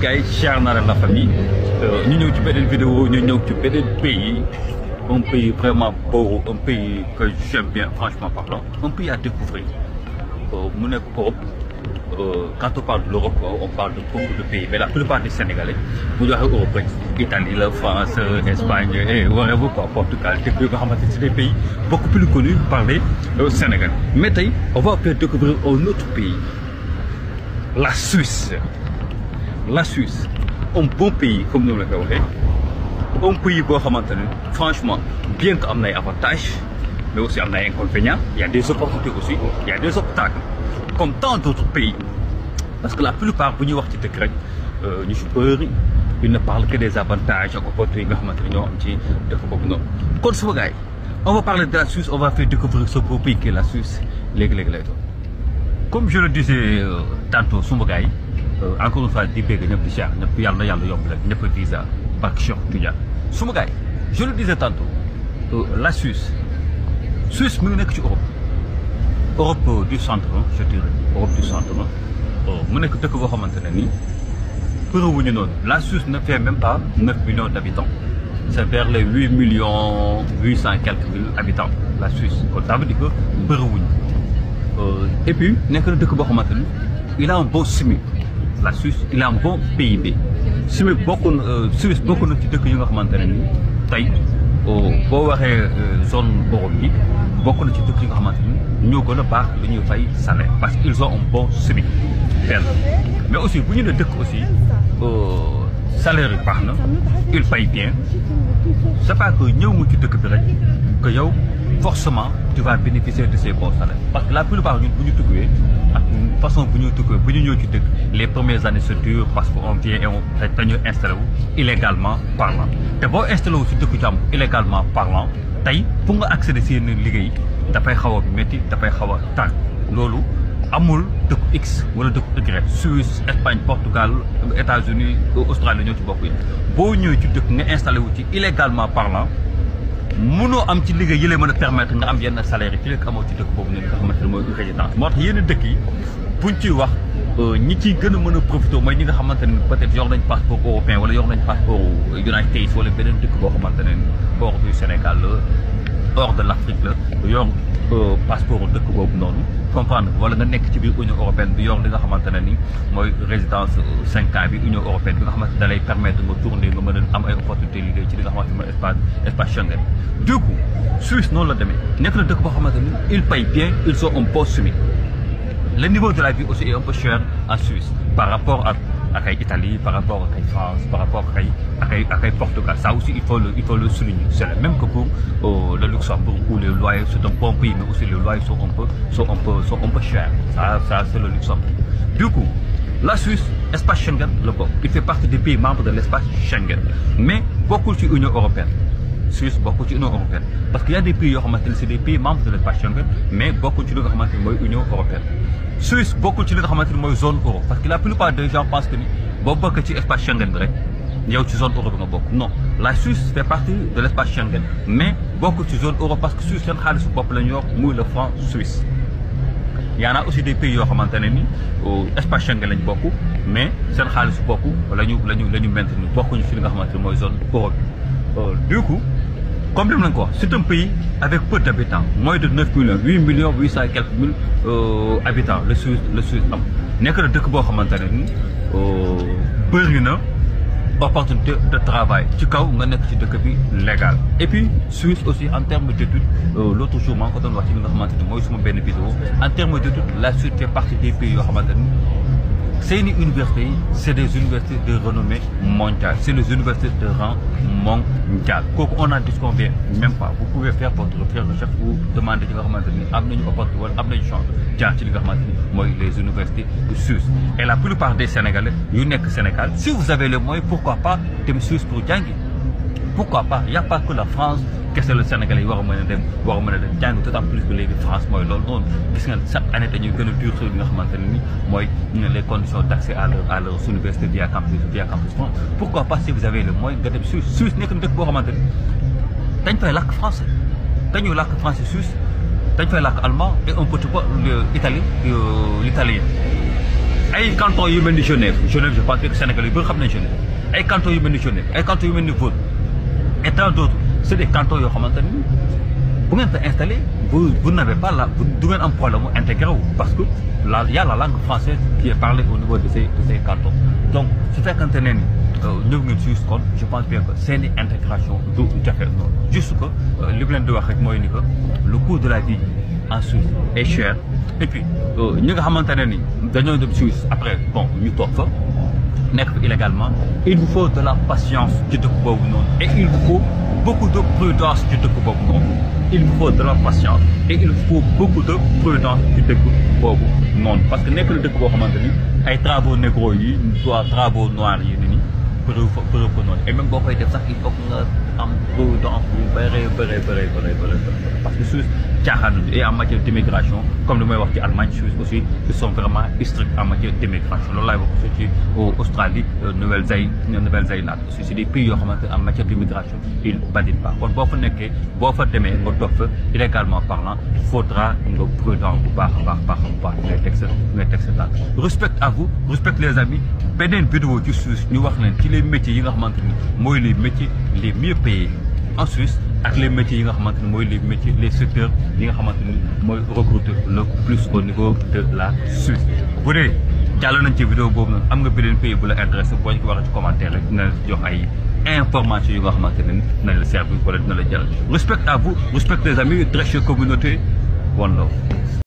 gars yi cher na la famille ñu ñëw ci beneen vidéo ñu ñëw ci beneen pays un pays vraiment beau, un pays que j'aime bien franchement parlant, un pays à découvrir mu nekk Europe. Quand on parle de l'Europe, on parle de beaucoup de pays, mais la plupart des Sénégalais, vous avez Europe, Italie, la France, Espagne, et whatever, Portugal, c'est des pays beaucoup plus connus par les Sénégalais. Mais on va faire découvrir un autre pays, la Suisse. La Suisse, un bon pays, comme nous l'avons dit, un pays, franchement, bien qu'il y ait des avantages, mais aussi il y a des inconvénients, il y a des opportunités aussi, il y a des obstacles. Comme tant d'autres pays. Parce que la plupart, ils ne parlent que des avantages. On va parler de la Suisse, on va faire découvrir ce beau pays qui est la Suisse. Comme je le disais tantôt, encore une fois, je le disais tantôt, la Suisse, Suisse, c'est Europe. Europe du centre, je dirais. Europe du centre. La Suisse ne fait même pas 9 millions d'habitants. C'est vers les 8 millions 800 quelques mille habitants. La Suisse. Ça veut dire que et puis, il a un bon SMIC. La Suisse, il a un bon PIB. SMIC, Suisse, beaucoup de petites zone Europe, beaucoup de petites nous avons pas de salaire parce qu'ils ont un bon SMIC. Mais aussi, vous avez aussi salaire ils payent bien. C'est pas que nous que forcément tu vas bénéficier de ces bons salaires. Parce que la plupart de nous, façon les premières années se durent parce qu'on vient et on est installé illégalement parlant. Et bon, installé aussi illégalement parlant, pour accéder à ces liggéey dafay xaw a métti dafay xaw a tàng loolu amul dëkk X wala dëkk Y Suisse Espagne Portugal États-Unis Australie ñoo ci bokk yi boo ñëwee ci dëkk nga installé wu ci illégalement parlant mënoo am ci liggéey yi lay mën a permettre nga am yenn salaire yi fi lekk amoo ci dëkk boobu nga xamante ne mooy résidence moo tax yenn dëkk yi buñ ciy wax ñi ciy gën a mën a profité mooy ñi nga xamante ne peut-être yor nañ passeport européen wala yor nañ passeport United States wala beneen dëkk boo xamante ne hors du Sénégal hors de l'Afrique la yor passeport dëkk boobu noonu comprendre wala nga nekk ci biir Union européenne bi yor li nga xamante ne ni mooy résidence 5 ans bi Union européenne bi nga xamante da lay permettre nga tourner nga mën a am ay opportunité liggéey ci li nga xamante ne mooy espace Schengen. Du coup Suisse noonu la demee nekk na dëkk boo xamante ni ils payent bien, ils ont un bon SMIC. Le niveau de la vie aussi est un peu cher en Suisse par rapport à Italie, par rapport à France, par rapport à Portugal. Ça aussi, il faut le souligner. C'est le même que pour le Luxembourg où les loyers sont un bon pays, mais aussi les loyers sont un peu chers. Ça c'est le Luxembourg. Du coup, la Suisse, espace Schengen, il fait partie des pays membres de l'espace Schengen. Mais beaucoup de l'Union européenne. Suisse, beaucoup de l'Union européenne. Parce qu'il y a des pays, c'est des pays membres de l'espace Schengen, mais beaucoup de l'Union européenne. Suisse, beaucoup de la zone euro. Parce que la plupart des gens pensent que si l'espace Schengen, il y a une zone euro. Non, la Suisse fait partie de l'espace Schengen, mais beaucoup de zone euro parce que Suisse, c'est le franc suisse. Il y en a aussi des pays qui ont l'espace Schengen, mais c'est beaucoup, beaucoup de zone euro. Du coup, comme je l'ai c'est un pays avec peu d'habitants, moins de 9 millions, 8 millions 800 et quelques mille habitants, le Suisse. Il n'y a que deux opportunité de travail. Tu as légal. Et puis, Suisse aussi, en termes d'études, l'autre jour, en termes d'études, la Suisse fait partie des pays. C'est une université, c'est des universités de renommée mondiale, c'est des universités de rang mondial. On n'en discute même pas. Vous pouvez faire votre recherche, vous demandez une opportunité, chance, les universités suisses. Et la plupart des Sénégalais, Sénégal, si vous avez les moyens, pourquoi pas des Suisse pour Djangui? Pourquoi pas? Il n'y a pas que la France, que c'est le Sénégalais, il y a d'autant plus que les France, chaque année, il y a les conditions d'accès à leurs universités via campus France. Pourquoi pas si vous avez les moyens de Suisse? Suisse n'est qu'un truc pour remonter. T'as fait lac français, t'as eu lac français suisse, t'as fait lac allemand et un petit peu l'italien. ay canton yu mel ni Genève je pense que Sénégal yu bëri xam nañ Genève ay canton yu mel ni Genève ay canton yu mel ni Vaud et tant d'autres c'est des cantons yoo xamante ni bu ngeen fa installé vous n'avez pas là du ngeen am problème mu intégré wu parce que y a la langue française qui est parlée au niveau de ces cantons donc su fekkante ne ni ñëw ngeen Suisse kon je pense bien que seeni intégration du jafe noonu juste que li mu leen di wax rek mooy ni que le coût de la vie en Suisse est cher et puis ñi nga xamante ne ni dañoo dem Suisse après bon ñu toog fa nekk fa illégalement il vous faut de la patience ci dëkk boobu noonu et il vous faut beaucoup de prudence ci dëkk boobu noonu il vous faut de la patience et il faut beaucoup de prudence ci dëkk boobu noonu parce que nekk na dëkk boo xamante ni ay travaux négro yi soit travaux noirs yi ni preuve noonu et même boo koy def sax il faut que nga am prudence bu bëree parce que Suisse caaxaan et en matière d'immigration comme li may wax ci Allemagne Suisse aussi ils sont vraiment stricts en matière d'immigration loolu laay wax aussi ci Australie Nouvelle-Zélande aussi c'est des pays yoo xamante en matière d'immigration ils badinent pas kon boo fa nekkee boo fa demee nga toog fa illégalement parlant faudra nga prudent bu baax ngay teg sa tànk respect à vous respect les amis beneen vidéo ci Suisse ñu wax leen ci les métiers yi nga xamante ni mooy les métiers les mieux payés en Suisse ak les métiers yi nga xamante ni mooy les secteurs yi nga xamante ni mooy recruter le plus au niveau de la Suisse bu dee jàll nañ ci vidéo boobu noonu am nga beneen pays bu la intéressé boo ñu ko waxee ci commentaire rek dina jox ay information yi nga xamante ne dina la servir wala dina la jël respect à vous respect les amis très chère communauté one love